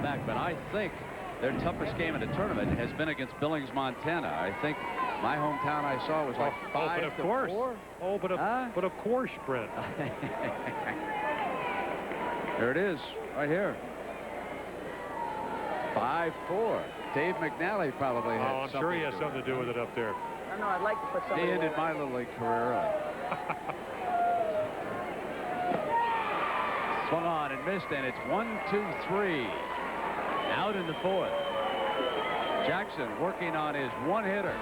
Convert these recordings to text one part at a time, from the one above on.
back, but I think their toughest game in the tournament has been against Billings, Montana. I think my hometown I saw was like 5-4. Oh, but of course, Brent. There it is, right here. 5-4. Dave McNally probably had I'm sure he has something to do with it up there. I don't know. I'd like to put something. He ended my Little League career early. Swung on and missed, and it's 1-2-3. Out in the fourth. Jackson working on his one-hitter.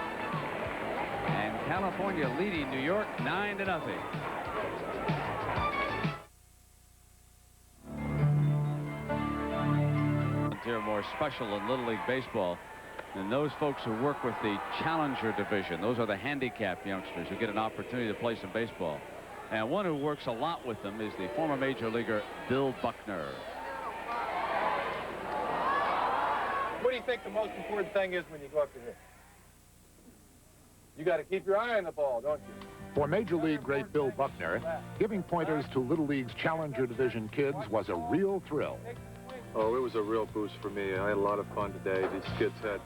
And California leading New York 9-0. They're more special in Little League Baseball than those folks who work with the Challenger division. Those are the handicapped youngsters who get an opportunity to play some baseball. And one who works a lot with them is the former major leaguer Bill Buckner. What do you think the most important thing is when you go up to hit? You got to keep your eye on the ball, don't you? For Major League great Bill Buckner, giving pointers to Little League's Challenger Division kids was a real thrill. Oh, it was a real boost for me. I had a lot of fun today. These kids had,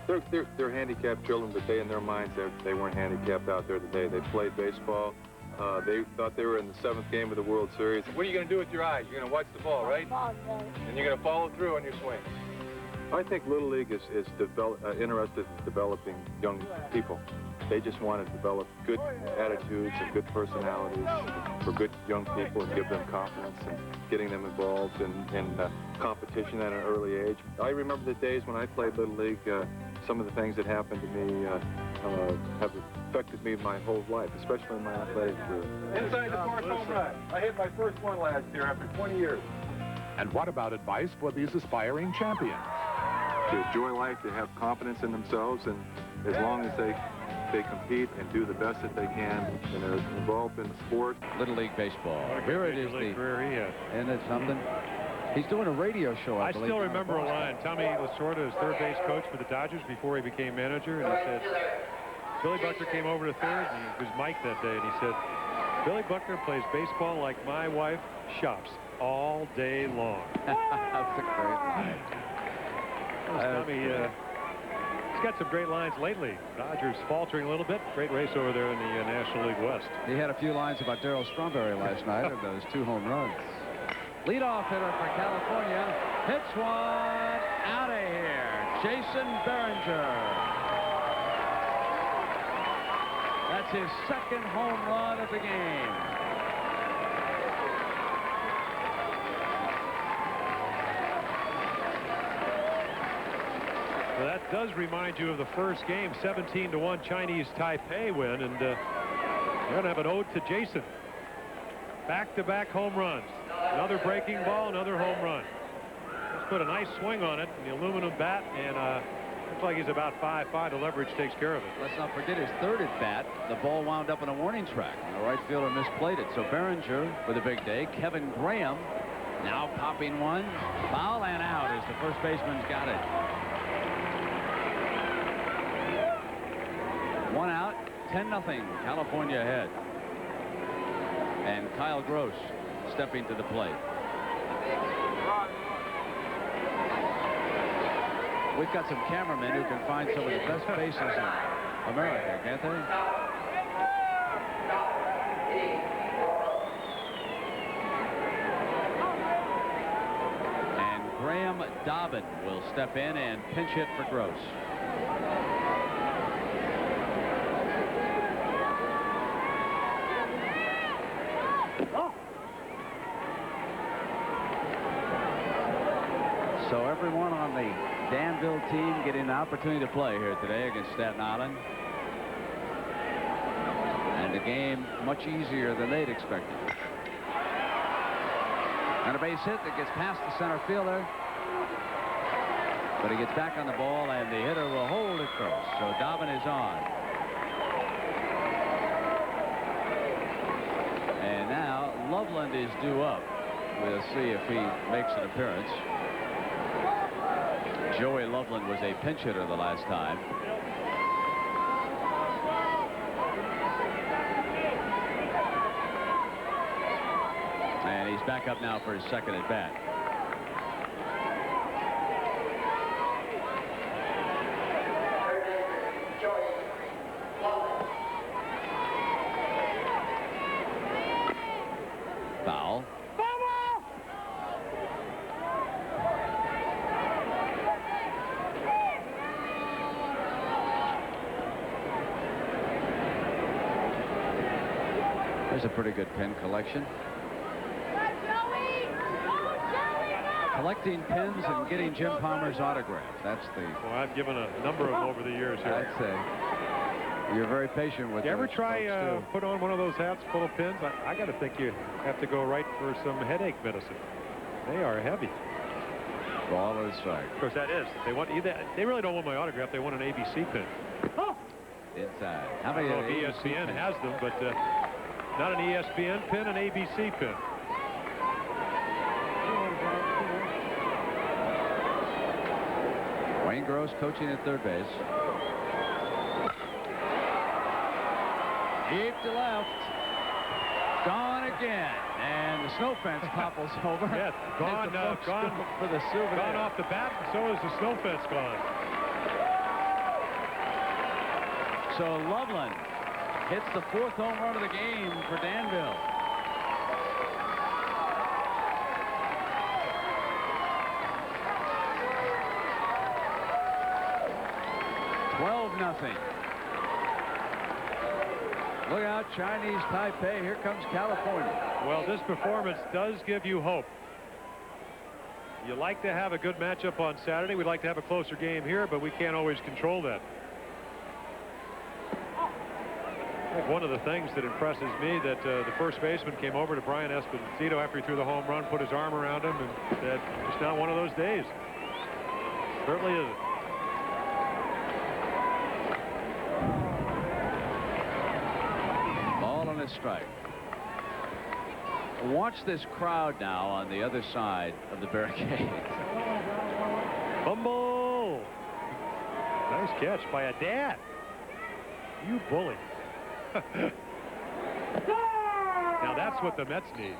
they're handicapped children, but they, in their minds, they weren't handicapped out there today. They played baseball. They thought they were in the 7th game of the World Series. What are you going to do with your eyes? You're going to watch the ball, right? And you're going to follow through on your swing. I think Little League is interested in developing young people. They just want to develop good attitudes and good personalities for good young people and give them confidence and getting them involved in competition at an early age. I remember the days when I played Little League. Some of the things that happened to me have affected me my whole life, especially in my athletic career. Inside the fourth home run. I hit my first one last year after 20 years. And what about advice for these aspiring champions? To enjoy life, to have confidence in themselves, and as long as they compete and do the best that they can and are involved in the sport. Little League baseball. Here it is. Isn't it something? He's doing a radio show. I still remember a line. Tommy Lasorda is third base coach for the Dodgers before he became manager, and he said, Billy Buckner came over to third, and it was Mike that day, and he said, Billy Buckner plays baseball like my wife shops all day long. That's a great line. Tommy, he's got some great lines lately. Dodgers faltering a little bit. Great race over there in the National League West. He had a few lines about Darryl Strawberry last night of those 2 home runs. Leadoff hitter for California. Hits one out of here. Jason Behringer. That's his 2nd home run of the game. Well, that does remind you of the first game, 17-1 Chinese Taipei win, and you're going to have an ode to Jason. Back-to-back home runs. Another breaking ball, another home run. Let's put a nice swing on it, the aluminum bat, and looks like he's about 5'5". The leverage takes care of it. Let's not forget his 3rd at bat. The ball wound up in a warning track. The right fielder misplayed it. So Behringer with a big day. Kevin Graham now popping one. Foul and out as the first baseman's got it. 1 out, 10-0, California ahead. And Kyle Gross stepping to the plate. We've got some cameramen who can find some of the best faces in America, can't they? And Graham Dobbin will step in and pinch hit for Gross. So everyone on the Danville team getting an opportunity to play here today against Staten Island. And the game much easier than they'd expected. And a base hit that gets past the center fielder. But he gets back on the ball, and the hitter will hold it first. So Dobbin is on. And now Loveland is due up. We'll see if he makes an appearance. Joey Loveland was a pinch hitter the last time. And he's back up now for his 2nd at bat. There's a pretty good pin collection. Collecting pins and getting Jim Palmer's autograph. That's the... Well, I've given a number of them over the years here. I'd say. You're very patient with You ever those try folks, put on one of those hats full of pins? I got to think you have to go right for some headache medicine. They are heavy. Ball is strike. Of course, that is. They really don't want my autograph. They want an ABC pin. Inside. How I many don't know if ESPN has them, but not an ESPN pin, an ABC pin. Wayne Gross coaching at third base. Deep to left. Gone again. And the snow fence topples over. Yeah, gone for the souvenir. Gone off the bat, and so is the snow fence gone. So Loveland hits the 4th home run of the game for Danville. Nothing. Look out, Chinese Taipei. Here comes California. Well, this performance does give you hope. You like to have a good matchup on Saturday. We'd like to have a closer game here, but we can't always control that. I think one of the things that impresses me that the first baseman came over to Brian Esposito after he threw the home run, put his arm around him, and said, it's not one of those days. Certainly isn't. Strike. Watch this crowd now on the other side of the barricade. Fumble. Nice catch by a dad. You bully. Now that's what the Mets need.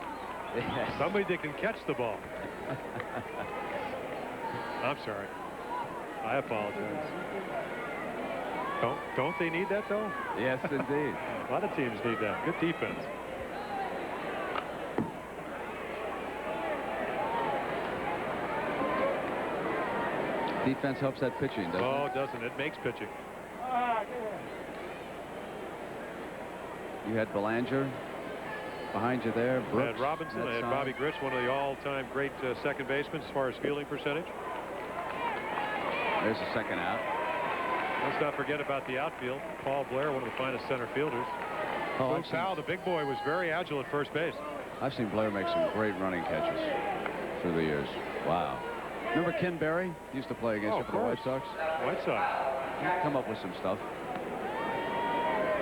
Yes. Somebody that can catch the ball. I'm sorry. I apologize. Don't they need that, though? Yes, indeed. A lot of teams need that. Good defense. Defense helps that pitching, doesn't it? Oh, doesn't it? It makes pitching. You had Belanger behind you there. Brooks, I had Robinson. I had Bobby Grich, one of the all-time great second basemen as far as fielding percentage. There's the second out. Let's not forget about the outfield. Paul Blair, one of the finest center fielders. Oh, Luke Powell, the big boy, was very agile at first base. I've seen Blair make some great running catches through the years. Wow. Remember Ken Berry? He used to play against you for the White Sox. White Sox. He'd come up with some stuff.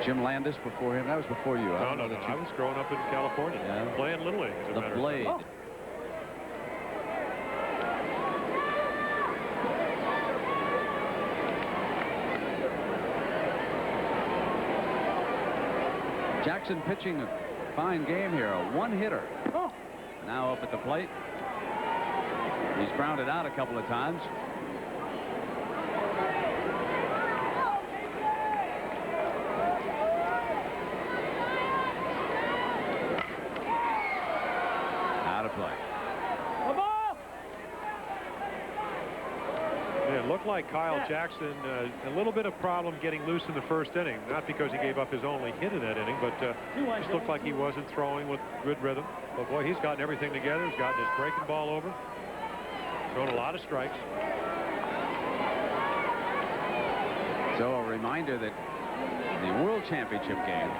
Jim Landis before him. That was before you. No. I was growing up in California. Yeah. Playing Little League, as a matter of fact. The Blade. Jackson pitching a fine game here. A one-hitter. Now up at the plate. He's grounded out a couple of times. Out of play. It looked like Kyle Jackson a little bit of problem getting loose in the first inning. Not because he gave up his only hit in that inning, but just looked like he wasn't throwing with good rhythm. But boy, he's gotten everything together. He's gotten his breaking ball over. Thrown a lot of strikes. So a reminder that the World Championship game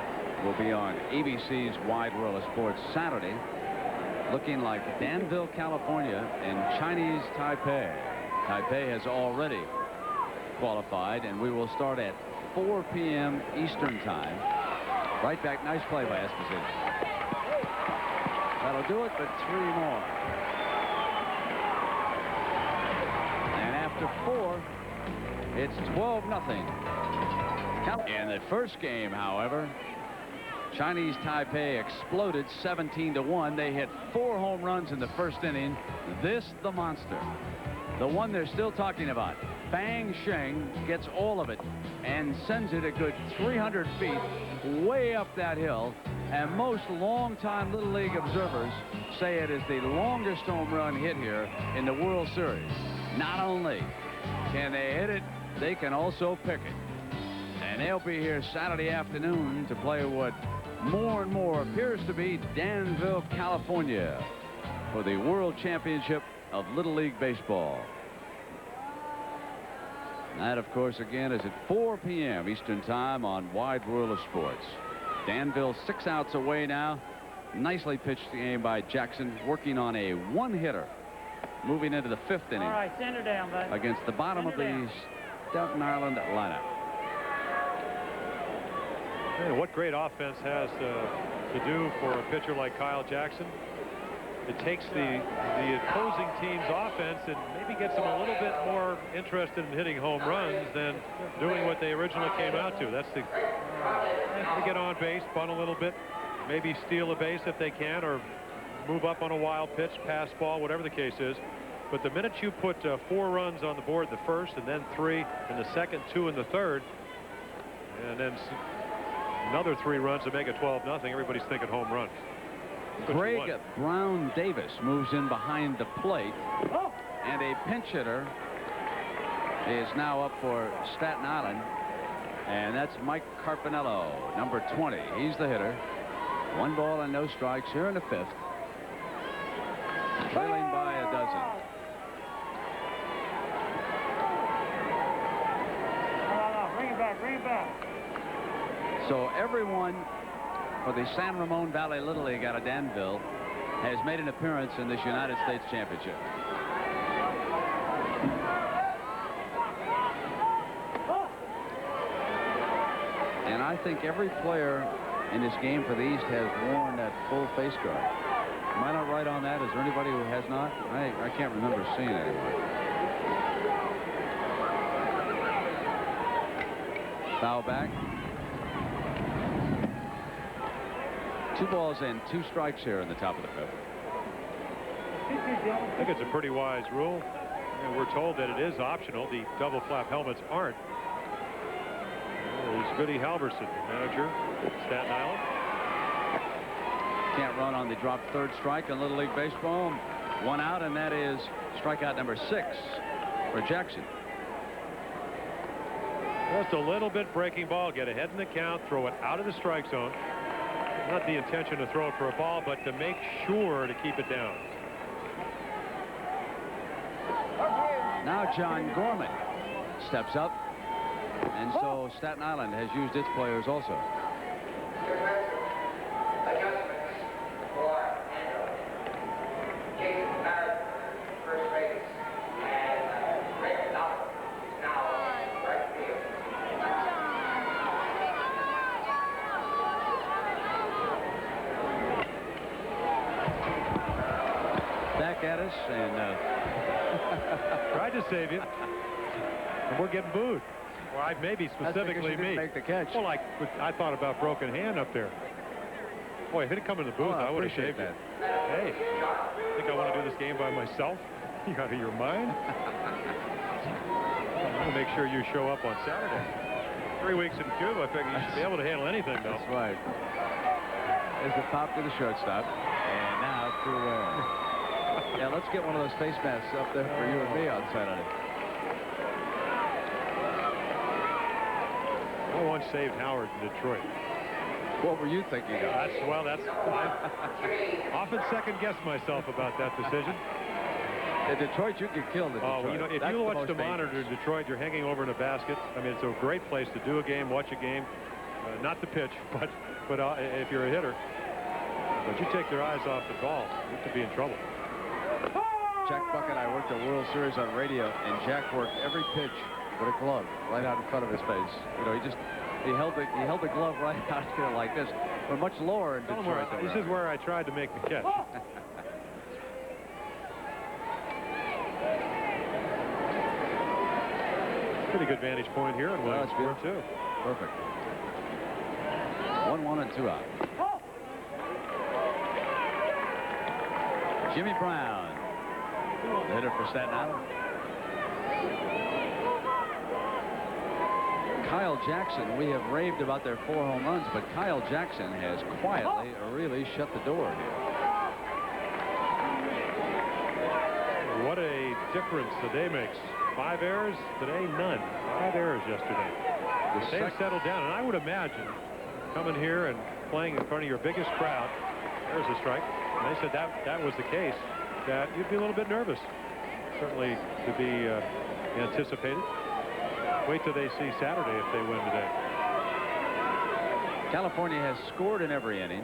will be on ABC's Wide World of Sports Saturday, looking like Danville, California, and Chinese Taipei. Taipei has already qualified, and we will start at 4 p.m. Eastern Time. Right back. Nice play by Esposito. That'll do it, but 3 more. And after 4, it's 12-0. In the first game, however, Chinese Taipei exploded 17-1. They hit 4 home runs in the first inning. This, the monster. The one they're still talking about. Bang Sheng gets all of it and sends it a good 300 feet way up that hill. And most longtime Little League observers say it is the longest home run hit here in the World Series. Not only can they hit it, they can also pick it. And they'll be here Saturday afternoon to play what more and more appears to be Danville, California, for the World Championship of Little League Baseball. That, of course, again, is at 4 p.m. Eastern Time on Wide World of Sports. Danville 6 outs away now. Nicely pitched game by Jackson, working on a one-hitter, moving into the 5th inning. All right, send her down, bud. Against the bottom of the Staten Island lineup. Man, what great offense has to do for a pitcher like Kyle Jackson. It takes the opposing team's offense and maybe gets them a little bit more interested in hitting home runs than doing what they originally came out to. That's to get on base, bunt a little bit, maybe steal a base if they can, or move up on a wild pitch, pass ball, whatever the case is. But the minute you put 4 runs on the board in the 1st, and then 3 in the 2nd, 2 in the 3rd, and then another 3 runs to make it 12-0, everybody's thinking home runs. Greg Brown Davis moves in behind the plate, and a pinch hitter is now up for Staten Island, and that's Mike Carpinello, number 20. He's the hitter. 1 ball and no strikes here in the 5th, trailing by a dozen. Bring it back, bring it back. So everyone for the San Ramon Valley Little League out of Danville has made an appearance in this United States Championship. And I think every player in this game for the East has worn that full face guard. Am I not right on that? Is there anybody who has not? I can't remember seeing anyone. Foul back. 2 balls and 2 strikes here in the top of the 5th. I think it's a pretty wise rule. And we're told that it is optional. The double flap helmets aren't. There's Goody Halverson, manager, Staten Island. Can't run on the dropped 3rd strike in Little League Baseball. 1 out, and that is strikeout number 6 for Jackson. Just a little bit breaking ball. Get ahead in the count. Throw it out of the strike zone. Not the intention to throw it for a ball, but to make sure to keep it down. Now John Gorman steps up, and so Staten Island has used its players also. At us and tried to save you, and we're getting booed. Well, maybe specifically me. Make the catch. Well, I thought about broken hand up there. Boy, if it had come in the booth, I would have shaved that. Hey, think I want to do this game by myself? You out of your mind? I'm going to make sure you show up on Saturday. 3 weeks in Cuba, I figure you should be able to handle anything, though. That's right. There's the pop to the shortstop, and now to. Yeah, let's get one of those face masks up there for you and me on Saturday. I once saved Howard in Detroit. What were you thinking of? I often second-guess myself about that decision. In Detroit, you get killed in Detroit. Oh, you know, if you watch the monitor in Detroit, you're hanging over in a basket. I mean, it's a great place to do a game, watch a game. Not to pitch, but if you're a hitter. But you take their eyes off the ball, you could be in trouble. Jack Buck and I worked a World Series on radio, and Jack worked every pitch with a glove right out in front of his face. You know, he held the glove right out here like this. We're much lower in Detroit. This is where I tried to make the catch. Pretty good vantage point here, and that's good too. Perfect. 1-1 and 2 out. Jimmy Brown, the hitter for Staten Island. Kyle Jackson, we have raved about their 4 home runs, but Kyle Jackson has quietly really shut the door here. What a difference the day makes. 5 errors today, none. 5 errors yesterday. They've settled down, and I would imagine coming here and playing in front of your biggest crowd, there's a strike. And they said that was the case, that you'd be a little bit nervous. Certainly to be anticipated. Wait till they see Saturday if they win today. California has scored in every inning.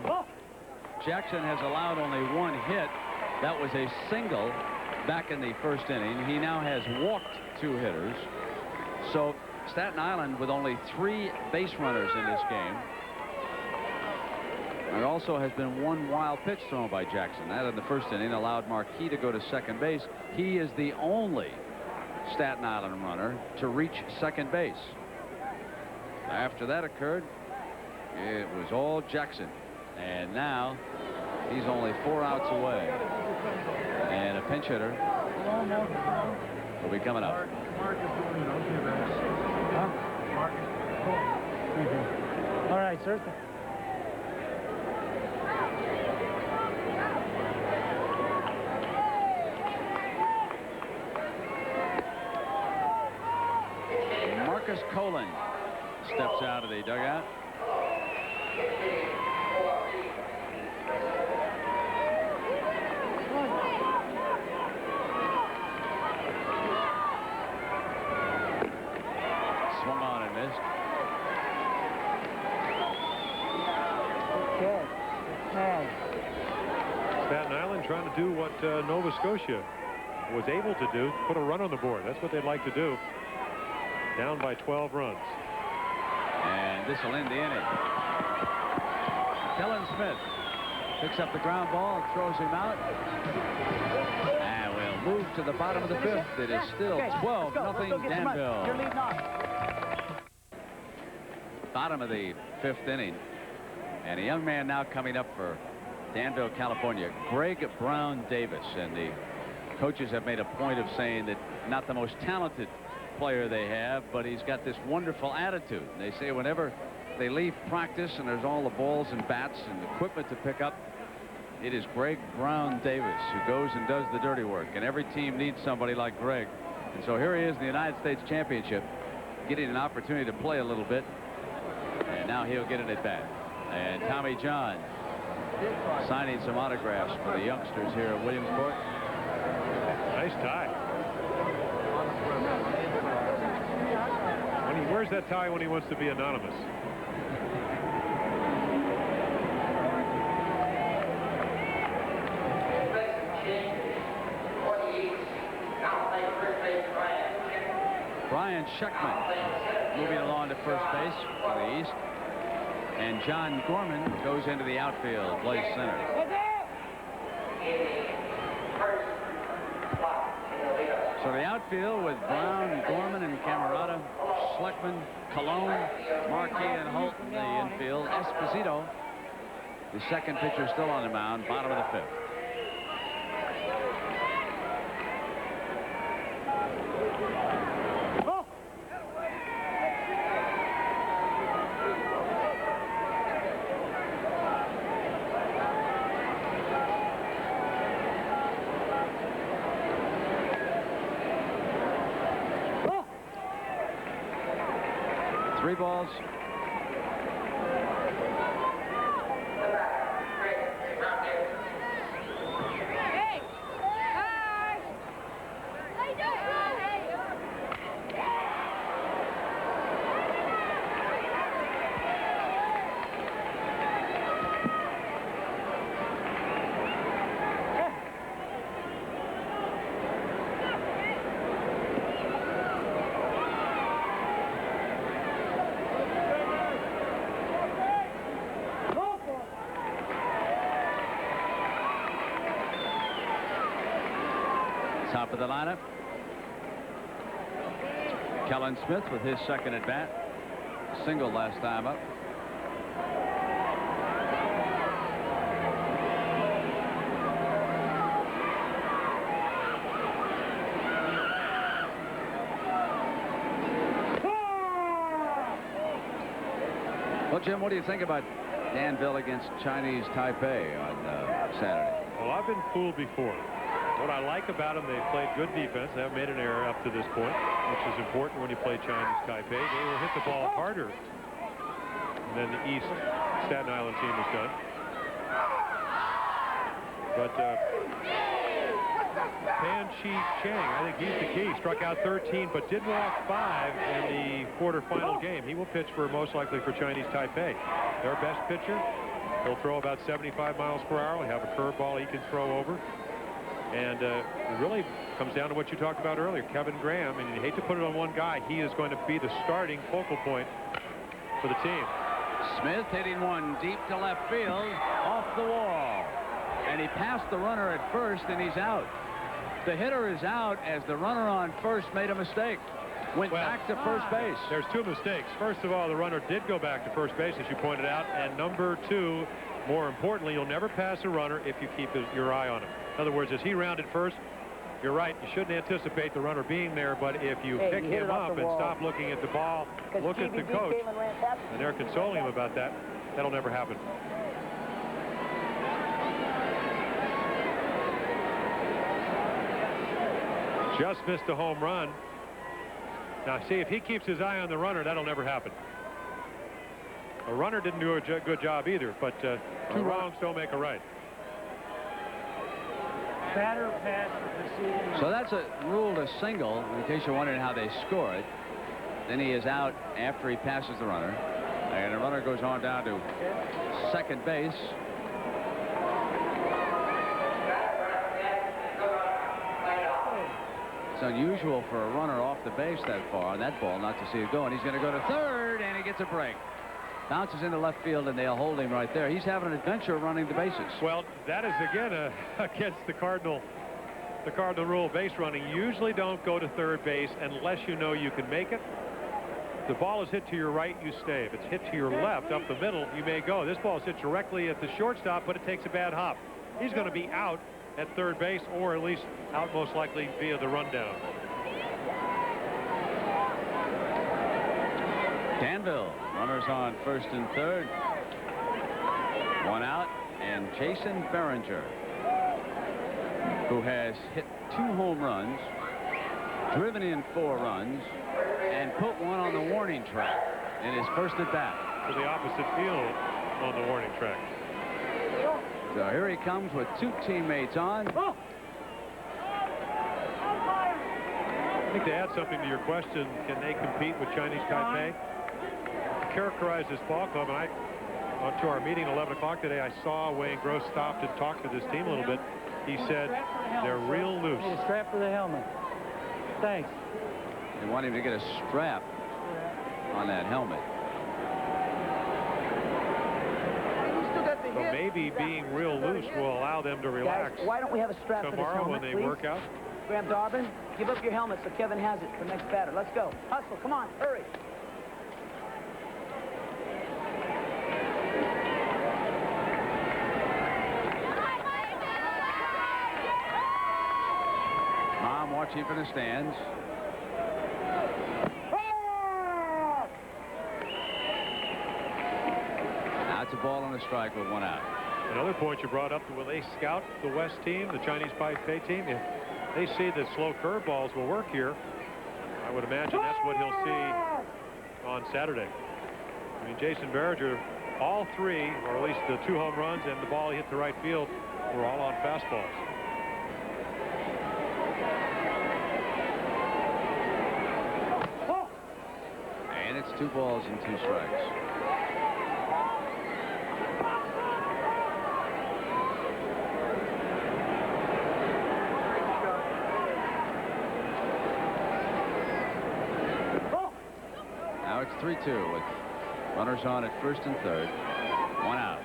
Jackson has allowed only one hit. That was a single back in the first inning. He now has walked 2 hitters. So Staten Island with only 3 base runners in this game. There also has been 1 wild pitch thrown by Jackson. That in the first inning allowed Marquis to go to second base. He is the only Staten Island runner to reach second base. After that occurred, it was all Jackson. And now he's only 4 outs away. And a pinch hitter will be coming up. All right, sir. Marcus Colin steps out of the dugout. Swung on and missed. Staten Island trying to do what Nova Scotia was able to do, put a run on the board. That's what they'd like to do. Down by 12 runs. And this will end the inning. Kellen Smith picks up the ground ball and throws him out. And we'll move to the bottom of the 5th. It is still 12-0 Danville. You're leading off. Bottom of the 5th inning. And a young man now coming up for Danville, California, Greg Brown Davis. And the coaches have made a point of saying that not the most talented player they have, but he's got this wonderful attitude. And they say whenever they leave practice and there's all the balls and bats and equipment to pick up, it is Greg Brown Davis who goes and does the dirty work. And every team needs somebody like Greg. And so here he is in the United States Championship, getting an opportunity to play a little bit. And now he'll get an at-bat. And Tommy John signing some autographs for the youngsters here at Williamsport. Nice tie. When he wears that tie when he wants to be anonymous. Brian Scheckman moving along to first base for the East. And John Gorman goes into the outfield, plays center. So the outfield with Brown, Gorman, and Camerata, Schleckman, Cologne, Marquis, and Holt in the infield. Esposito, the second pitcher, still on the mound, bottom of the 5th. Three balls. Top of the lineup, Kellen Smith with his second at bat. Single last time up. Well, Jim, what do you think about Danville against Chinese Taipei on Saturday? Well, I've been fooled before. What I like about them, they've played good defense. They haven't made an error up to this point, which is important when you play Chinese Taipei. They will hit the ball harder than the East Staten Island team has done. But Pan Chi Cheng, I think he's the key. Struck out 13, but did walk 5 in the quarterfinal game. He will pitch for most likely for Chinese Taipei. Their best pitcher. He'll throw about 75 miles per hour. He'll have a curveball he can throw over. And it really comes down to what you talked about earlier, Kevin Graham. And you hate to put it on one guy. He is going to be the starting focal point for the team. Smith hitting one deep to left field, off the wall. And he passed the runner at first, and he's out. The hitter is out as the runner on first made a mistake. Went back to first base. There's 2 mistakes. First of all, the runner did go back to first base, as you pointed out. And number 2, more importantly, you'll never pass a runner if you keep your eye on him. In other words, as he rounded first, you're right, you shouldn't anticipate the runner being there, but if you pick him up and stop looking at the ball, look at the coach, and they're consoling him about that, that'll never happen. Just missed a home run. Now, see, if he keeps his eye on the runner, that'll never happen. A runner didn't do a good job either, but 2 wrongs don't make a right. Batter pass. So that's ruled a single, in case you're wondering how they score it. Then he is out after he passes the runner. And the runner goes on down to second base. It's unusual for a runner off the base that far on that ball not to see it go. And he's going to go to third, and he gets a break. Bounces into left field, and they'll hold him right there. He's having an adventure running the bases. Well, that is again against the Cardinal rule of base running. You usually don't go to third base unless you know you can make it. If the ball is hit to your right, you stay. If it's hit to your left, up the middle, you may go. This ball is hit directly at the shortstop, but it takes a bad hop. He's going to be out at third base, or at least out most likely via the rundown. Danville, runners on first and third. 1 out, and Jason Behringer, who has hit 2 home runs, driven in 4 runs, and put 1 on the warning track in his first at bat. To the opposite field on the warning track. So here he comes with 2 teammates on. I think to add something to your question, can they compete with Chinese Taipei? To characterize this ball club, and to our meeting at 11 o'clock today, I saw Wayne Gross stopped and talked to this team a little bit. He said they're real loose. Need a strap for the helmet. Thanks. They want him to get a strap on that helmet. So maybe being real loose will allow them to relax. Guys, why don't we have a strap for this tomorrow helmet, when they please? work out? Graham Dobbin, give up your helmet so Kevin has it for the next batter. Let's go. Hustle, come on, hurry. Mom watching from the stands. Now it's a ball and a strike with 1 out. Another point you brought up, will they scout the West team, the Chinese Taipei team? If they see that slow curveballs will work here, I would imagine that's what he'll see on Saturday. I mean, Jason Behringer, all 3, or at least the 2 home runs and the ball he hit to right field, were all on fastballs. And it's 2 balls and 2 strikes. Now it's 3-2 with runners on at first and third. 1 out.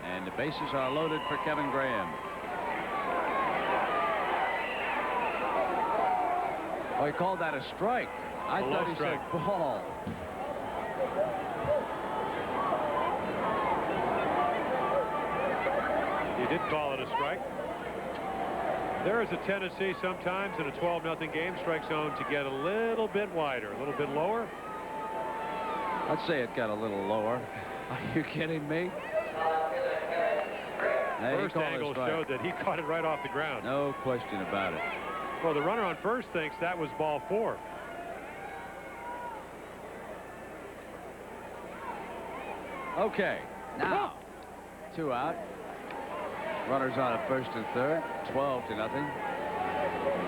And the bases are loaded for Kevin Graham. Oh, he called that a strike. I thought he said ball. He did call it a strike. There is a tendency sometimes in a 12-0 game, strike zone, to get a little bit wider, a little bit lower. I'd say it got a little lower. Are you kidding me? First angle showed that he caught it right off the ground. No question about it. Well, the runner on first thinks that was ball 4. Okay, now 2 out. Runners on at first and third, 12-0.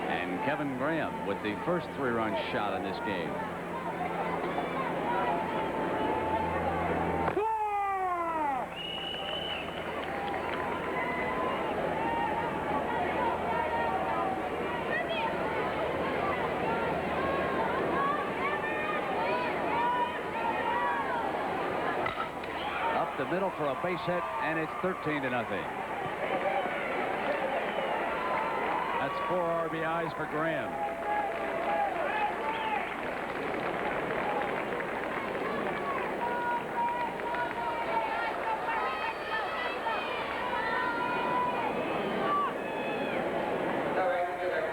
And Kevin Graham with the first 3-run shot in this game. Up the middle for a base hit, and it's 13-0. That's 4 RBIs for Graham.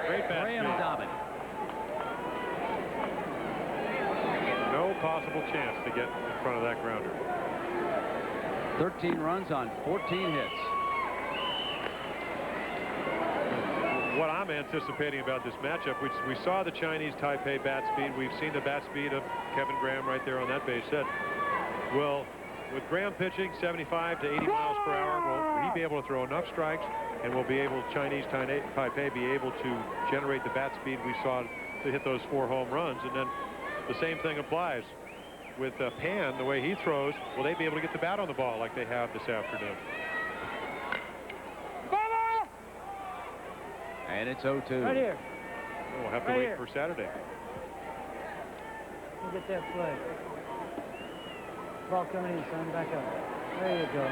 Great bat Graham speed. dominant. No possible chance to get in front of that grounder. 13 runs on 14 hits. What I'm anticipating about this matchup, we saw the Chinese Taipei bat speed. We've seen the bat speed of Kevin Graham right there on that base hit. Well, with Graham pitching 75 to 80 miles per hour, will he be able to throw enough strikes, and will Chinese Taipei be able to generate the bat speed we saw to hit those 4 home runs? And then the same thing applies with Pan, the way he throws. Will they be able to get the bat on the ball like they have this afternoon? And it's 0-2. Right here. We'll have to wait for Saturday. Look at that play. Ball coming in, son. Back up. There you go.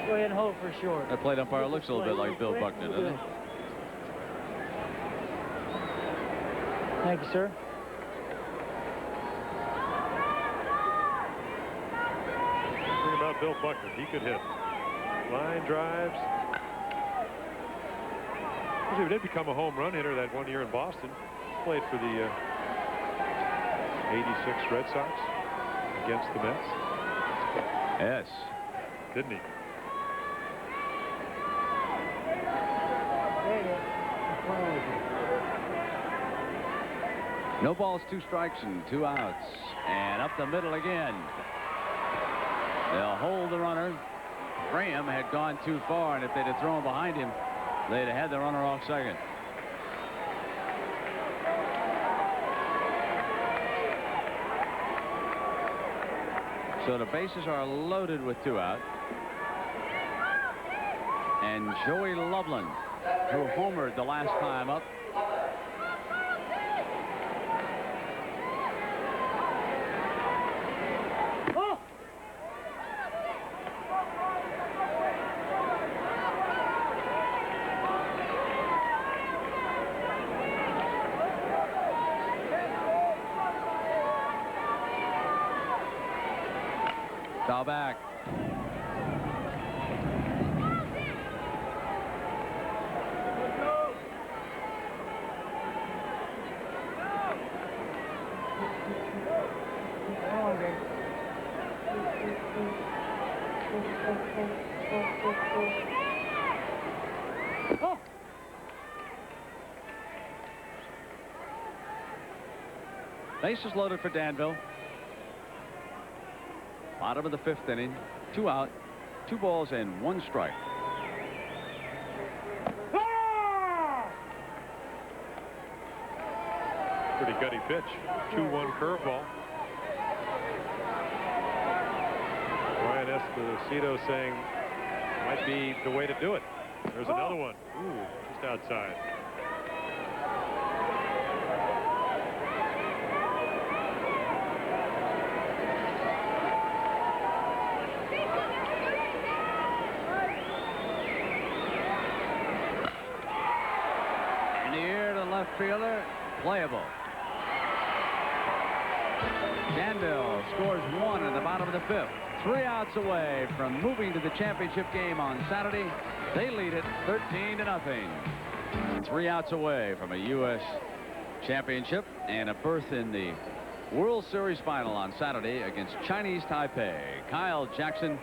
Go ahead and hold for short. That plate umpire looks a little bit like Bill Buckner, doesn't he? Thank you, sir. The thing about Bill Buckner, he could hit line drives. He did become a home run hitter that one year in Boston. Played for the 86 Red Sox against the Mets. Yes. Didn't he? There you go. What's wrong with you? No balls, 2 strikes, and 2 outs. And up the middle again. They'll hold the runner. Graham had gone too far, and if they'd have thrown behind him, they'd have had the runner off second. So the bases are loaded with 2 out. And Joey Loveland, who homered the last time up, foul back. Bases loaded for Danville. Bottom of the 5th inning. 2 out, 2 balls, and 1 strike. Pretty gutty pitch. 2-1 curveball. Brian Esposito saying might be the way to do it. There's another one. Ooh, just outside. Fielder, playable. Danville scores 1 in the bottom of the 5th. 3 outs away from moving to the championship game on Saturday. They lead it 13-0. 3 outs away from a U.S. championship and a berth in the World Series final on Saturday against Chinese Taipei. Kyle Jackson,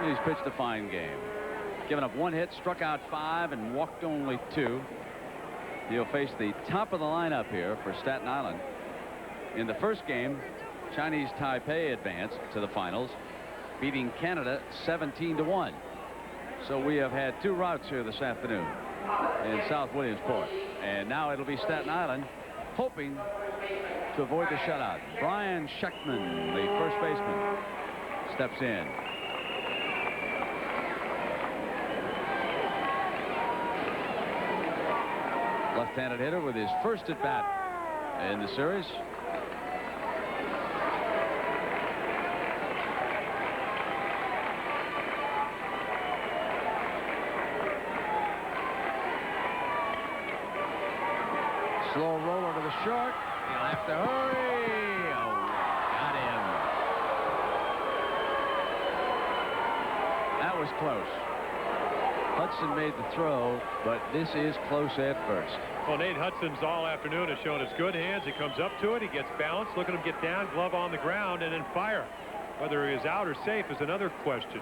he's pitched a fine game. given up 1 hit, struck out 5, and walked only 2. He'll face the top of the lineup here for Staten Island. In the first game, Chinese Taipei advanced to the finals, beating Canada 17-1. So we have had 2 routes here this afternoon in South Williamsport. And now it'll be Staten Island hoping to avoid the shutout. Brian Schechtman, the first baseman, steps in. Left-handed hitter with his first at bat in the series. Slow roller to the short. He'll have to hurry. Oh, got him. That was close. Hudson made the throw, but this is close at first. Well, Nate Hudson's all afternoon has shown his good hands. He comes up to it. He gets balanced. Look at him get down, glove on the ground, and then fire. Whether he is out or safe is another question.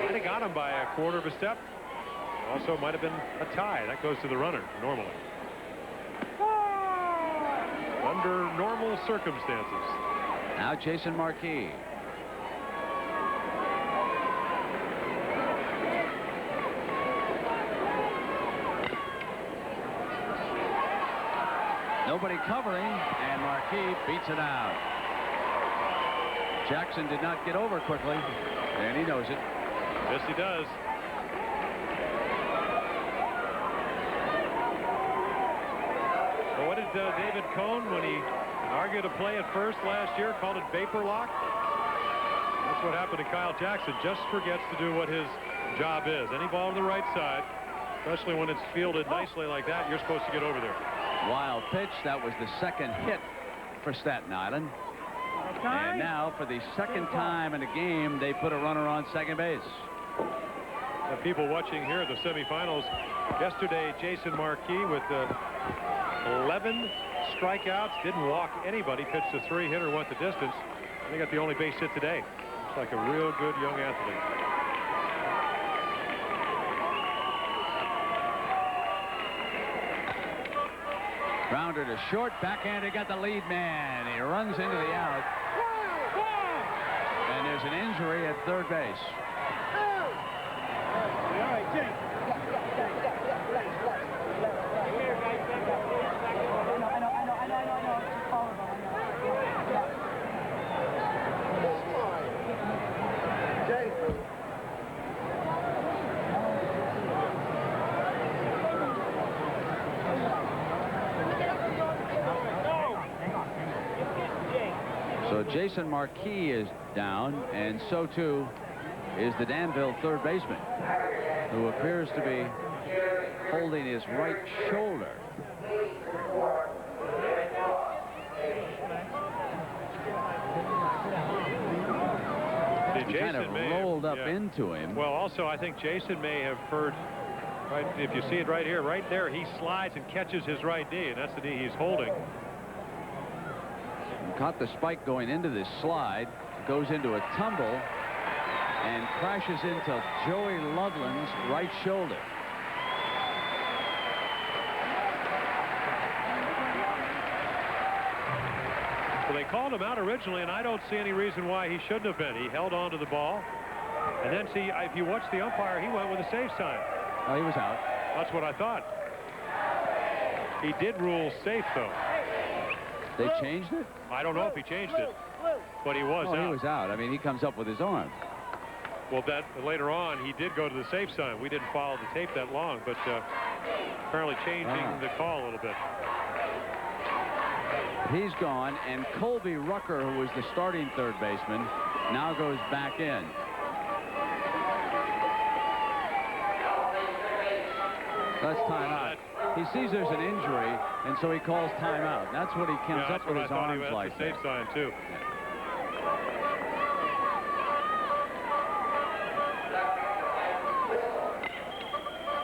And he got him by a quarter of a step. Also might have been a tie. That goes to the runner normally. Under normal circumstances. Now Jason Marquis. Nobody covering, and Marquis beats it out. Jackson did not get over quickly, and he knows it. Yes, he does. Well, what did David Cohn, when he argued a play at first last year, called it vapor lock? That's what happened to Kyle Jackson. Just forgets to do what his job is. Any ball on the right side, especially when it's fielded nicely like that, you're supposed to get over there. Wild pitch. That was the second hit for Staten Island. And now, for the second time in a game, they put a runner on second base. The people watching here at the semifinals, yesterday, Jason Marquis with 11 strikeouts, didn't walk anybody, pitched a 3-hitter, went the distance. They got the only base hit today. Looks like a real good young athlete. Grounder to short, backhand. He got the lead man. He runs into the out. And there's an injury at third base. So Jason Marquis is down, and so too is the Danville third baseman, who appears to be holding his right shoulder. He kind of rolled up into him. Well, also, I think Jason may have heard, right, if you see it right here, right there, he slides and catches his right knee, and that's the knee he's holding. Caught the spike going into this slide, goes into a tumble, and crashes into Joey Loveland's right shoulder. Well, they called him out originally, and I don't see any reason why he shouldn't have been. He held on to the ball, and then see, if you watch the umpire, he went with a safe sign. Oh, he was out. That's what I thought. He did rule safe, though. They changed it? I don't know if he changed it, but he was out. He was out. I mean, he comes up with his arm. Well, that later on, he did go to the safe sign. We didn't follow the tape that long, but apparently changing the call a little bit. He's gone, and Colby Rucker, who was the starting third baseman, now goes back in. That's timeout. He sees there's an injury, and so he calls timeout. That's what he comes up with his arms like. Safe sign too.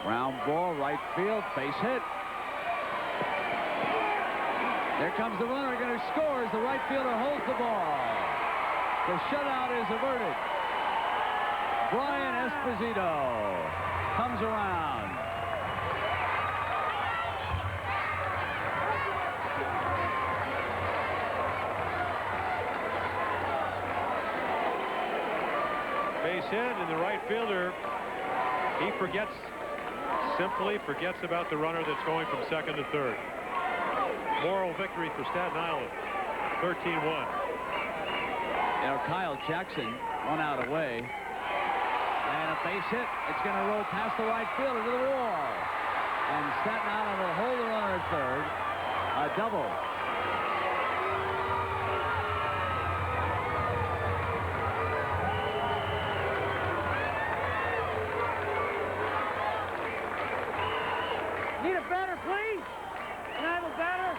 Ground ball, right field, base hit. There comes the runner, going to score as the right fielder holds the ball. The shutout is averted. Brian Esposito comes around. Base hit, and the right fielder, he simply forgets about the runner that's going from second to third. Moral victory for Staten Island, 13-1. Kyle Jackson, 1 out away. And a base hit. It's going to roll past the right fielder to the wall. And Staten Island will hold the runner at third. A double. Need a batter, please. Can I have a batter?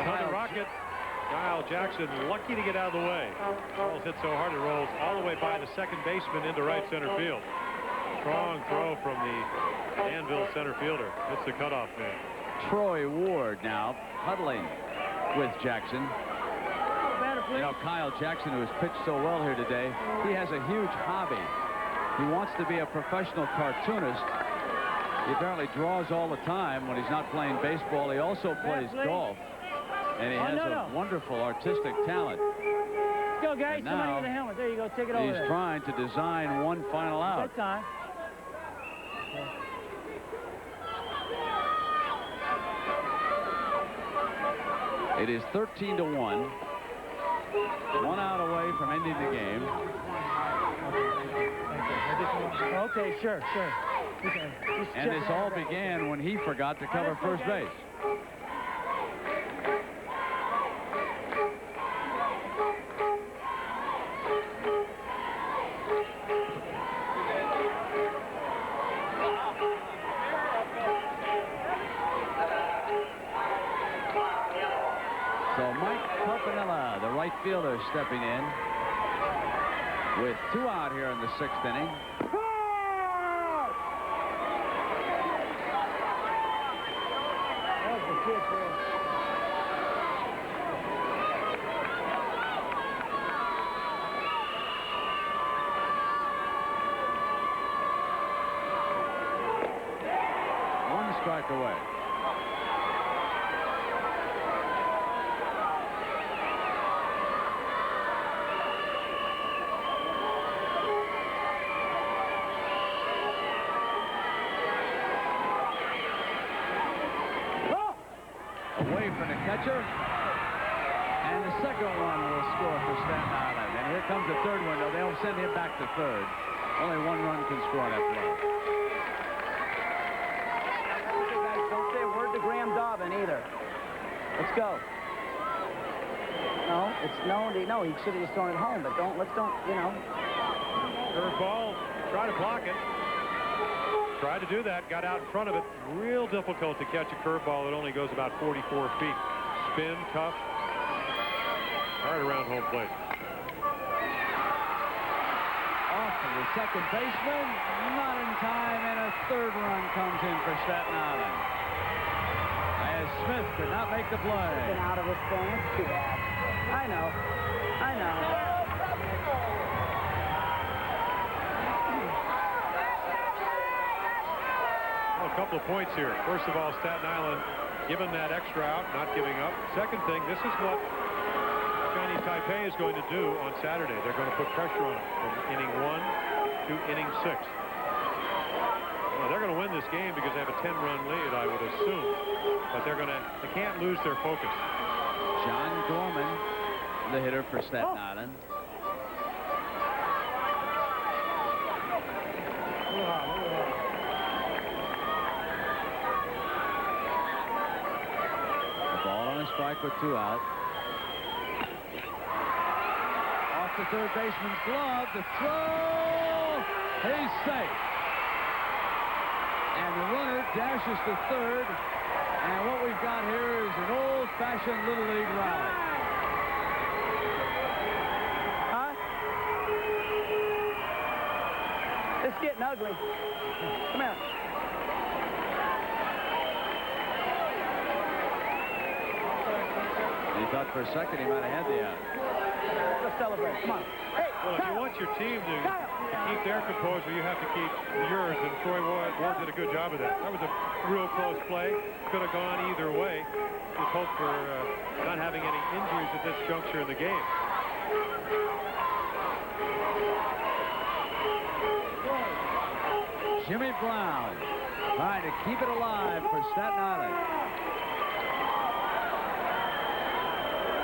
Another rocket. Kyle Jackson lucky to get out of the way. Ball's hit so hard it rolls all the way by the second baseman into right center field. Strong throw from the Danville center fielder. It's the cutoff man. Troy Ward now huddling with Jackson. Batter, please. Kyle Jackson, who has pitched so well here today, he has a huge hobby. He wants to be a professional cartoonist. He apparently draws all the time when he's not playing baseball. He also plays golf. And he has a wonderful artistic talent. Let's go, guys. And Somebody now with a helmet. There you go. Take it over he's there. trying to design one final out. Good time. It is 13-1. 1 out away from ending the game. Okay, sure. And this all began when he forgot to cover first base. So Mike Campanella, the right fielder, stepping in with 2 out here in the 6th inning. One strike away. Away from the catcher. And the second one will score for Staten Island. And here comes the third one. No, they'll send him back to third. Only 1 run can score on that play. Guys, don't say a word to Graham Dobbin either. Let's go. No, he should have just thrown it home, but let's don't. Curveball, try to block it. Tried to do that, got out in front of it. Real difficult to catch a curveball that only goes about 44 feet. Spin, tough. Hard around home plate. Off of the second baseman, not in time, and a third run comes in for Staten Island. As Smith could not make the play. Been out of his stance. Too bad. I know. Well, a couple of points here. First of all, Staten Island given that extra out, not giving up. Second thing, this is what Chinese Taipei is going to do on Saturday. They're going to put pressure on them from inning 1 to inning 6. Well, they're going to win this game because they have a 10-run lead, I would assume. But they can't lose their focus. John Gorman, the hitter for Staten Island. The ball on a strike with 2 out. Off the third baseman's glove, the throw. He's safe. And the runner dashes to third. And what we've got here is an old-fashioned Little League rally. Huh? It's getting ugly. Come here. He thought for a second he might have had the out. Let's celebrate. Come on. Hey, Well, if you want your team to keep their composure, you have to keep yours, and Troy Ward did a good job of that. That was a real close play. Could have gone either way. Just hope for not having any injuries at this juncture in the game. Jimmy Brown trying to keep it alive for Staten Island.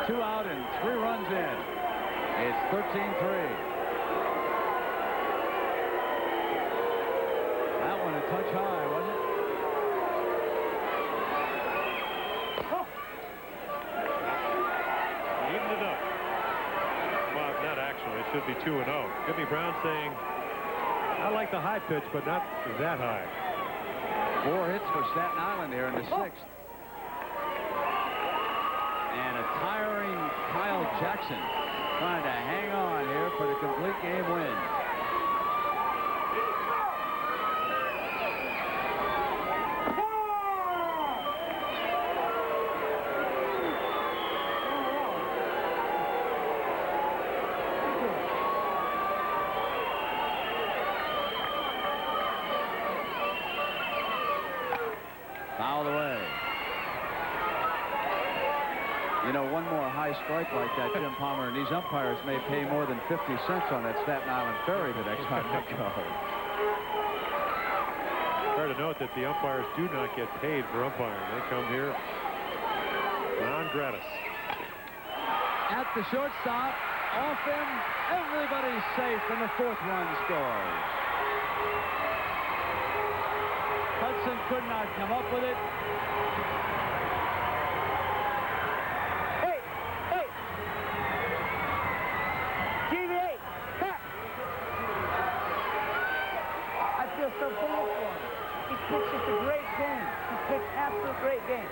2 out and 3 runs in. It's 13-3. That one a touch high, wasn't it? Evened it up. Well, not actually. It should be 2-0. Jimmy Brown saying, I like the high pitch, but not that high. 4 hits for Staten Island here in the 6th. And a tiring Kyle Jackson trying to hang on here for the complete game win. Fouled away. You know, one more high strike like that, Jim Palmer, and these umpires may pay more than 50 cents on that Staten Island ferry the next time they go. Fair to note that the umpires do not get paid for umpiring. They come here non-gratis. At the shortstop, off him, everybody's safe, and the 4th run scores. Hudson could not come up with it. Hey, hey. GVA, cut. I feel so bad for him. He pitched just a great game. He pitched absolute great game.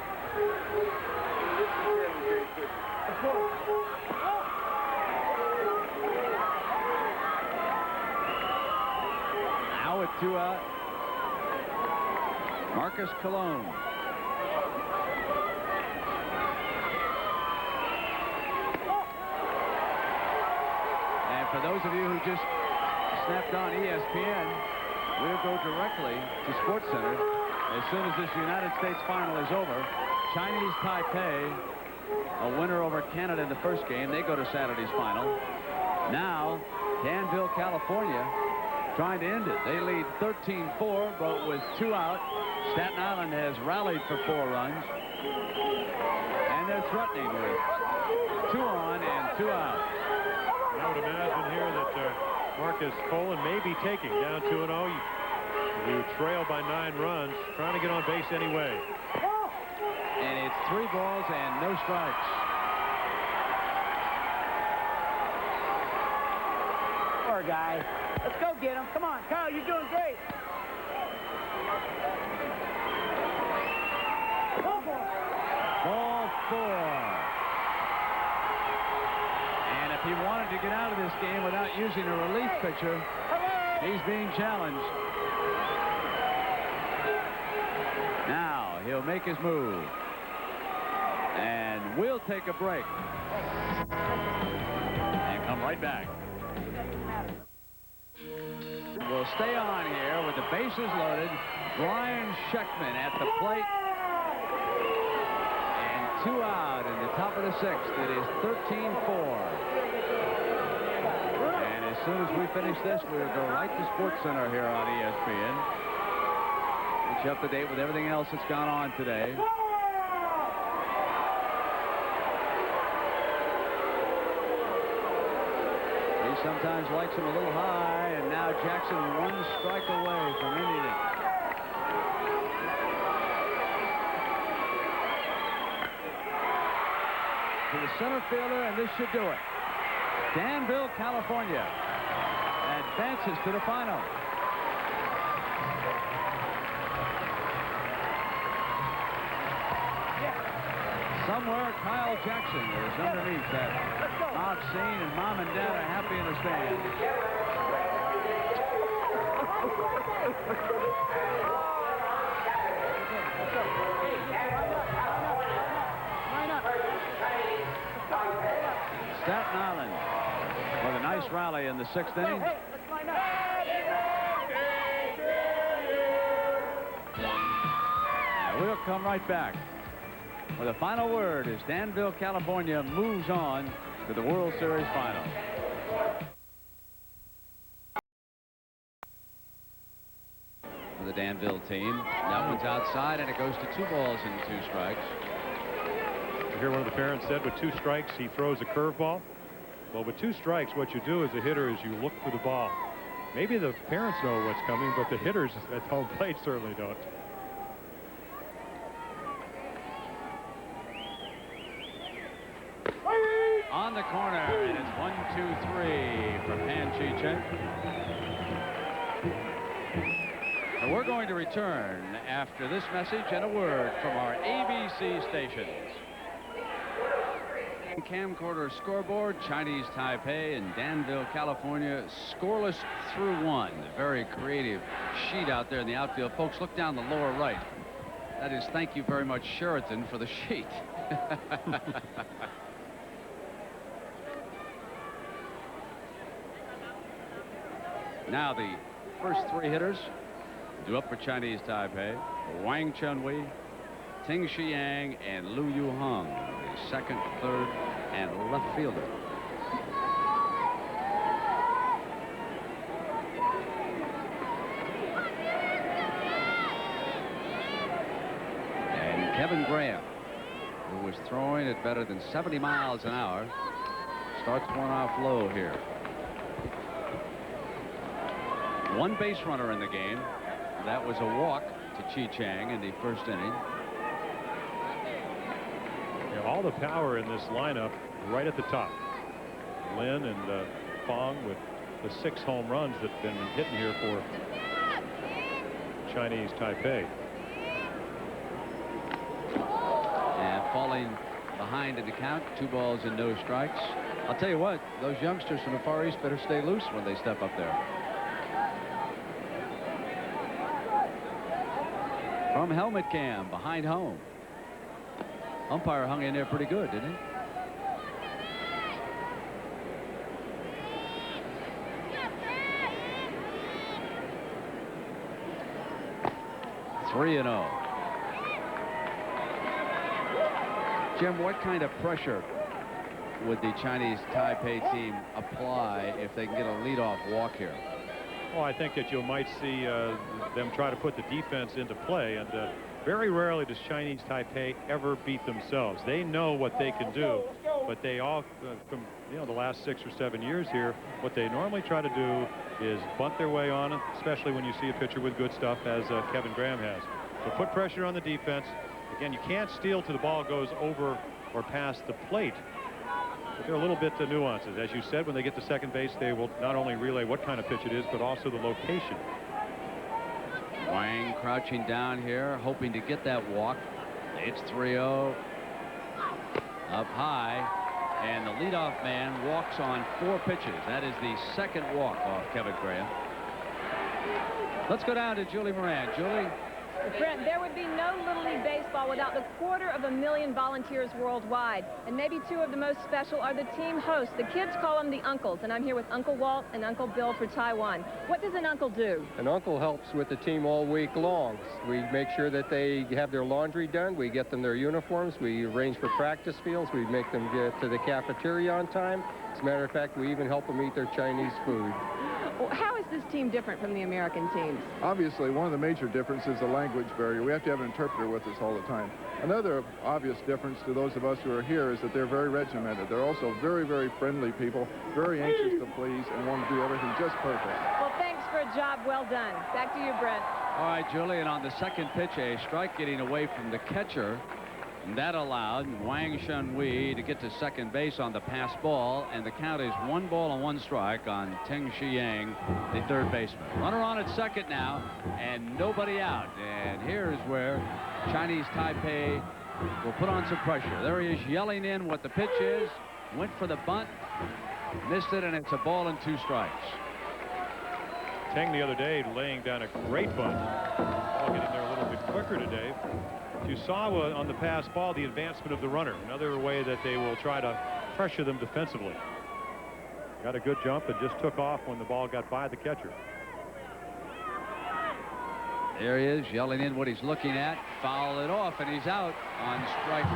Of course. Now with 2 out. Marcus Colon. And for those of you who just snapped on ESPN, we'll go directly to SportsCenter as soon as this United States final is over. Chinese Taipei, a winner over Canada in the first game. They go to Saturday's final. Now, Danville, California, trying to end it. They lead 13-4, but with 2 out. Staten Island has rallied for 4 runs. And they're threatening with 2 on and 2 out. I would imagine here that Marcus Colon may be taking down 2-0. You trail by 9 runs, trying to get on base anyway. And it's 3 balls and no strikes. Poor guy. Let's go get him. Come on, Kyle, you're doing great. Ball 4. And if he wanted to get out of this game without using a relief pitcher, he's being challenged. Now he'll make his move. And we'll take a break. And come right back. We'll stay on here with the bases loaded. Brian Schechtman at the plate. And 2 out in the top of the 6th. It is 13-4. And as soon as we finish this, we'll go right to SportsCenter here on ESPN. Get you up to date with everything else that's gone on today. He sometimes likes him a little high, and now Jackson 1 strike away from ending it. To the center fielder, and this should do it. Danville, California advances to the final. Somewhere Kyle Jackson is underneath that mob scene, and Mom and Dad are happy in the stands. Staten Island rally in the 6th inning. Hey, let's line up. And we'll come right back. Well, the final word is Danville, California moves on to the World Series final. For the Danville team, that one's outside, and it goes to 2 balls and 2 strikes. You hear one of the parents said with 2 strikes he throws a curveball. Well, with 2 strikes, what you do as a hitter is you look for the ball. Maybe the parents know what's coming, but the hitters at home plate certainly don't. On the corner, and it's 1-2-3 for Pan Chi-Chen. And we're going to return after this message and a word from our ABC stations. Camcorder scoreboard, Chinese Taipei and Danville, California, scoreless through 1. A very creative sheet out there in the outfield. Folks, look down the lower right. That is, thank you very much, Sheraton, for the sheet. Now the first 3 hitters due up for Chinese Taipei: Wang Chunwei, Ting Xiang, and Liu Yuhong, the 2nd, 3rd, and left fielder. And Kevin Graham, who was throwing at better than 70 miles an hour, starts one off low here. 1 base runner in the game. That was a walk to Chi Chang in the 1st inning. Yeah, all the power in this lineup right at the top. Lin and Fong with the 6 home runs that have been hitting here for Chinese Taipei. And falling behind in the count, 2 balls and no strikes. I'll tell you what, those youngsters from the Far East better stay loose when they step up there. From helmet cam behind home. Umpire hung in there pretty good, didn't he? Three and 0. Jim, what kind of pressure would the Chinese Taipei team apply if they can get a leadoff walk here? Well, I think that you might see them try to put the defense into play, and very rarely does Chinese Taipei ever beat themselves. They know what they can do, but they all, from the last 6 or 7 years here, what they normally try to do is bunt their way on it, especially when you see a pitcher with good stuff, as Kevin Graham has. So put pressure on the defense. Again, you can't steal till the ball goes over or past the plate. But there are a little bit of nuances. As you said, when they get to second base, they will not only relay what kind of pitch it is, but also the location. Wang crouching down here, hoping to get that walk. It's 3-0. Up high. And the leadoff man walks on 4 pitches. That is the 2nd walk off Kevin Graham. Let's go down to Julie Moran. Julie? Brent, there would be no Little League Baseball without the 250,000 volunteers worldwide. And maybe 2 of the most special are the team hosts. The kids call them the uncles. And I'm here with Uncle Walt and Uncle Bill for Taiwan. What does an uncle do? An uncle helps with the team all week long. We make sure that they have their laundry done. We get them their uniforms. We arrange for practice fields. We make them get to the cafeteria on time. As a matter of fact, we even help them eat their Chinese food. Well, how is this team different from the American teams? Obviously, one of the major differences is the language barrier. We have to have an interpreter with us all the time. Another obvious difference to those of us who are here is that they're very regimented. They're also very, very friendly people, very anxious to please, and want to do everything just perfect. Well, thanks for a job well done. Back to you, Brent. All right, Julie, and on the 2nd pitch, a strike getting away from the catcher. And that allowed Wang Chunwei to get to second base on the pass ball, and the count is 1 ball and 1 strike on Ting Xiang, the 3rd baseman. Runner on at second now, and nobody out. And here's where Chinese Taipei will put on some pressure. There he is yelling in what the pitch is. Went for the bunt, missed it, and it's a ball and 2 strikes. Ting the other day laying down a great bunt. Ball getting there a little bit quicker today. You saw on the pass ball the advancement of the runner. Another way that they will try to pressure them defensively. Got a good jump and just took off when the ball got by the catcher. There he is, yelling in what he's looking at. Foul it off, and he's out on strike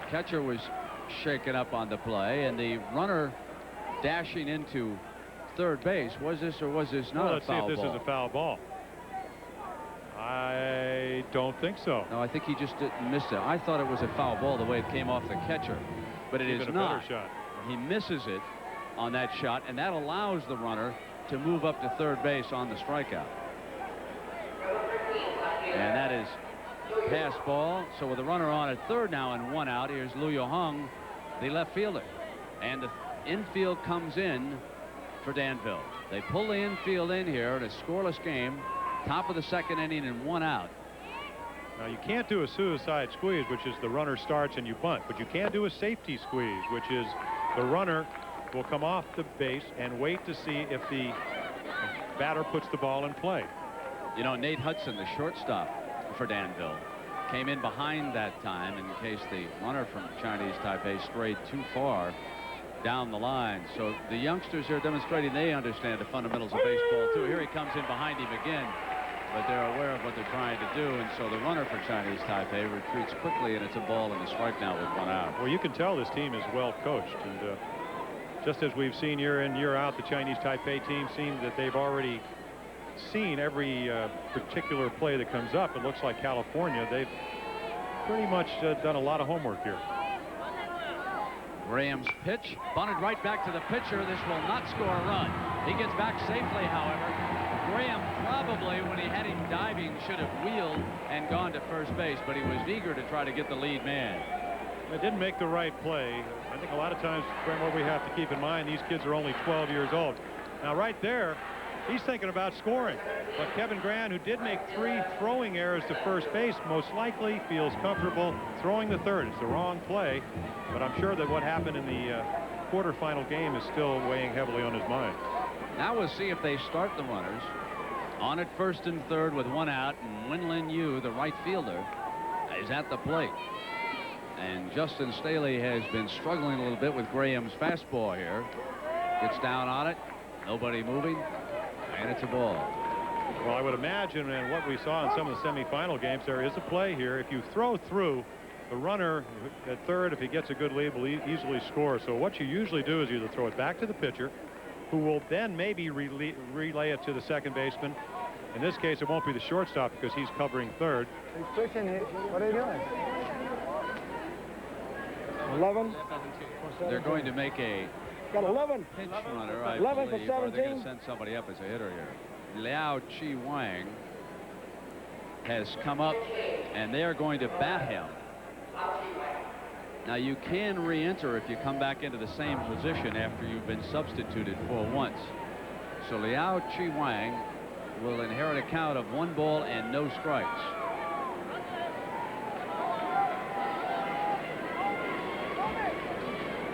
3. Catcher was shaken up on the play, and the runner dashing into third base. Was this or was this not a foul ball? Let's see if this is a foul ball. I don't think so. No, I think he just missed it. I thought it was a foul ball the way it came off the catcher, but it is not. Shot. He misses it on that shot, and that allows the runner to move up to third base on the strikeout. And that is pass ball. So with the runner on at third now and 1 out, here's Liu Yohung, the left fielder, and the infield comes in for Danville. They pull the infield in here in a scoreless game, top of the second inning and 1 out. Now you can't do a suicide squeeze, which is the runner starts and you bunt, but you can do a safety squeeze, which is the runner will come off the base and wait to see if the batter puts the ball in play. You know, Nate Hudson, the shortstop for Danville, came in behind that time in case the runner from Chinese Taipei strayed too far down the line. So the youngsters are demonstrating they understand the fundamentals of baseball too. Here he comes in behind him again, but they're aware of what they're trying to do, and so the runner for Chinese Taipei retreats quickly, and it's a ball and a strike now with 1 out. Well, you can tell this team is well coached, and just as we've seen year in, year out, the Chinese Taipei team seems that they've already seen every particular play that comes up. It looks like California, they've pretty much done a lot of homework here. Graham's pitch, bunted right back to the pitcher. This will not score a run. He gets back safely, however. Graham probably, when he had him diving, should have wheeled and gone to first base, but he was eager to try to get the lead man. It didn't make the right play. I think a lot of times, what we have to keep in mind, these kids are only 12 years old. Now, right there, he's thinking about scoring. But Kevin Grant, who did make 3 throwing errors to first base, most likely feels comfortable throwing the third. It's the wrong play, but I'm sure that what happened in the quarterfinal game is still weighing heavily on his mind. Now we'll see if they start the runners on at first and third with 1 out, and Wen-Lin Yu, the right fielder, is at the plate. And Justin Staley has been struggling a little bit with Graham's fastball here. Gets down on it, nobody moving, and it's a ball. Well, I would imagine, and what we saw in some of the semifinal games, there is a play here. If you throw through, the runner at third, if he gets a good lead, will easily score. So what you usually do is either throw it back to the pitcher, who will then maybe relay it to the second baseman. In this case, it won't be the shortstop because he's covering third. He's pushing it. What are you doing? 11. They're going to make a Got 11. pinch runner, I 11 believe, for or they're going 17. to send somebody up as a hitter here. Liao Chi Wang has come up, and they're going to bat him. Now, you can re-enter if you come back into the same position after you've been substituted for once. So Liao Chi Wang will inherit a count of 1 ball and no strikes.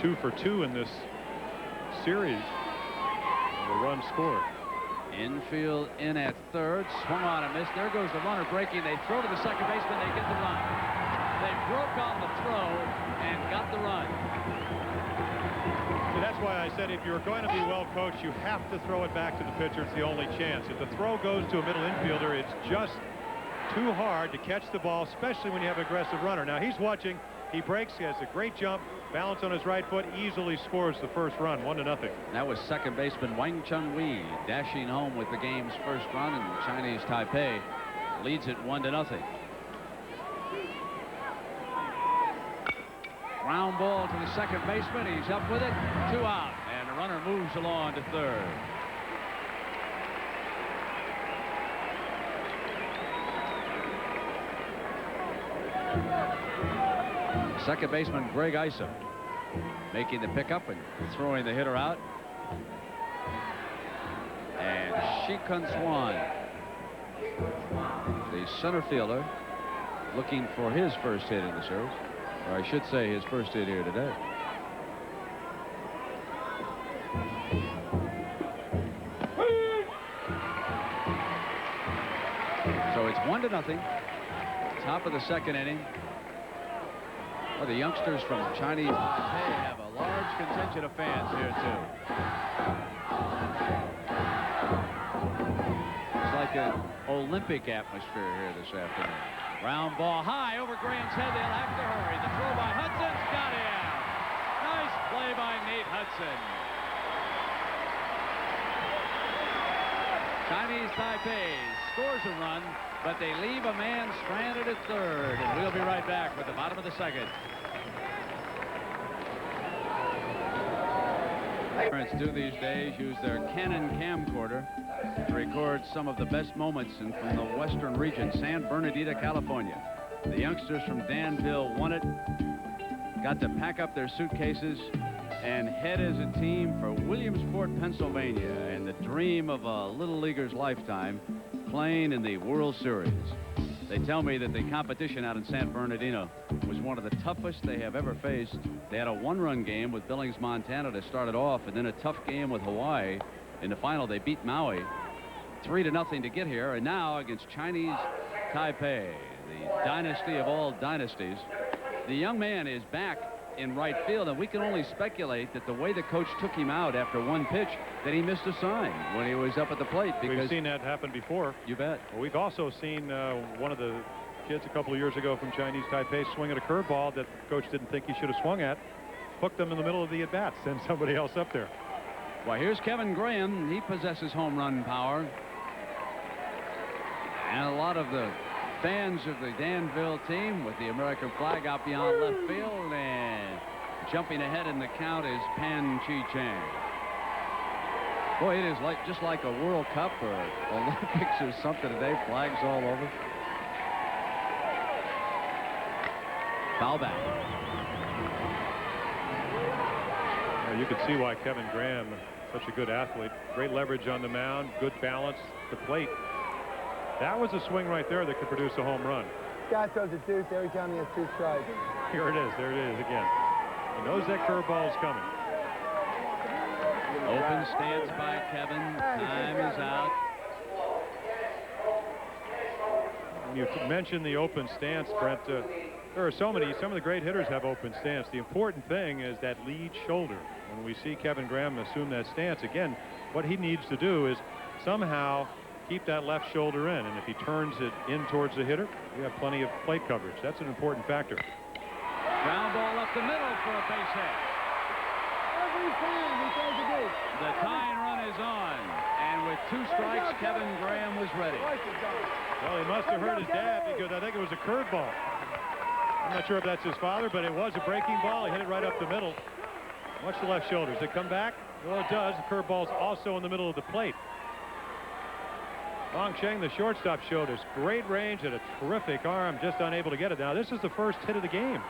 Two for 2 in this series. The run scored. Infield in at third, swung on and missed. There goes the runner breaking. They throw to the second baseman. They get the run. They broke on the throw and got the run. So that's why I said if you're going to be well coached, you have to throw it back to the pitcher. It's the only chance. If the throw goes to a middle infielder, it's just too hard to catch the ball, especially when you have an aggressive runner. Now he's watching. He breaks. He has a great jump. Balance on his right foot, easily scores the first run, 1-0. That was second baseman Wang Chun-Wei dashing home with the game's first run, and Chinese Taipei leads it 1-0. Ground ball to the second baseman. He's up with it. 2 out, and the runner moves along to third. Second baseman Greg Isom making the pickup and throwing the hitter out. And Shi Kun Swan, the center fielder, looking for his first hit in the series, or I should say his first hit here today. So it's 1-0. Top of the second inning. Well, the youngsters from Chinese Taipei have a large contingent of fans here, too. It's like an Olympic atmosphere here this afternoon. Ground ball high over Graham's head. They'll have to hurry. The throw by Hudson's got him. Nice play by Nate Hudson. Chinese Taipei scores a run, but they leave a man stranded at third, and we'll be right back with the bottom of the second. Parents do these days use their Canon camcorder to record some of the best moments from the western region, San Bernardino, California. The youngsters from Danville won it, got to pack up their suitcases and head as a team for Williamsport, Pennsylvania, and the dream of a little leaguer's lifetime, playing in the World Series. They tell me that the competition out in San Bernardino was one of the toughest they have ever faced. They had a one-run game with Billings, Montana to start it off, and then a tough game with Hawaii. In the final, they beat Maui 3-0 to get here, and now against Chinese Taipei, the dynasty of all dynasties. The young man is back in right field, and we can only speculate that the way the coach took him out after one pitch, that he missed a sign when he was up at the plate. Because we've seen that happen before. You bet. Well, we've also seen one of the kids a couple of years ago from Chinese Taipei swing at a curveball that the coach didn't think he should have swung at, hooked them in the middle of the at-bat, send somebody else up there. Well, here's Kevin Graham. He possesses home run power, and a lot of the fans of the Danville team with the American flag out beyond left field, and jumping ahead in the count is Pan Chi Chang. Boy, it is just like a World Cup or Olympics or something today. Flags all over. Foul back. Well, you can see why Kevin Graham, such a good athlete, great leverage on the mound, good balance at the plate. That was a swing right there that could produce a home run. Scott throws a deuce every time he has 2 strikes. Here it is. There it is again. He knows that curveball is coming. Open stance by Kevin. Time is out. When you mentioned the open stance, Brent, there are some of the great hitters have open stance. The important thing is that lead shoulder. When we see Kevin Graham assume that stance, again, what he needs to do is somehow keep that left shoulder in, and if he turns it in towards the hitter, we have plenty of plate coverage. That's an important factor. Ground ball up the middle for a base hit. Every time he throws a deuce. The tying run is on, and with 2 strikes, Kevin Graham was ready. Well, he must have hurt his dad, because I think it was a curveball. I'm not sure if that's his father, but it was a breaking ball. He hit it right up the middle. Watch the left shoulder. Does it come back? Well, it does. The curveball's also in the middle of the plate. Wang Cheng, the shortstop, showed us great range and a terrific arm, just unable to get it. Now, this is the first hit of the game.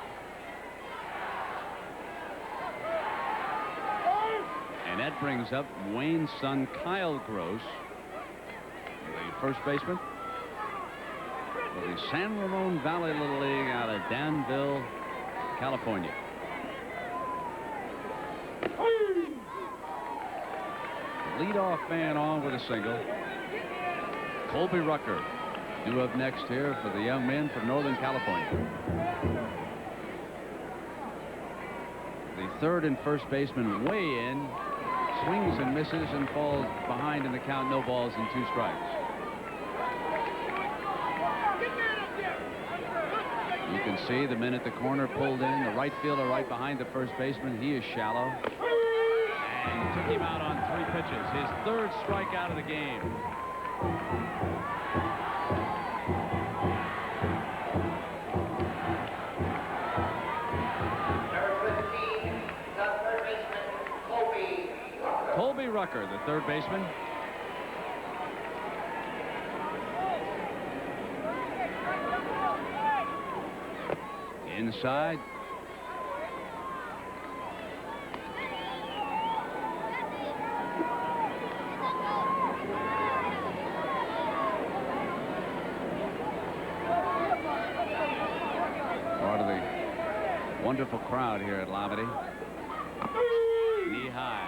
And that brings up Wayne's son, Kyle Gross, the first baseman for the San Ramon Valley Little League out of Danville, California. Leadoff man on with a single. Colby Rucker due up next here for the young men from Northern California. The third and first baseman way in, swings and misses and falls behind in the count. No balls and 2 strikes. You can see the men at the corner pulled in. The right fielder right behind the first baseman. He is shallow. And took him out on 3 pitches. His 3rd strikeout of the game. Colby Rucker, the 3rd baseman. Inside. Part of the wonderful crowd here at Lamedy. Knee high.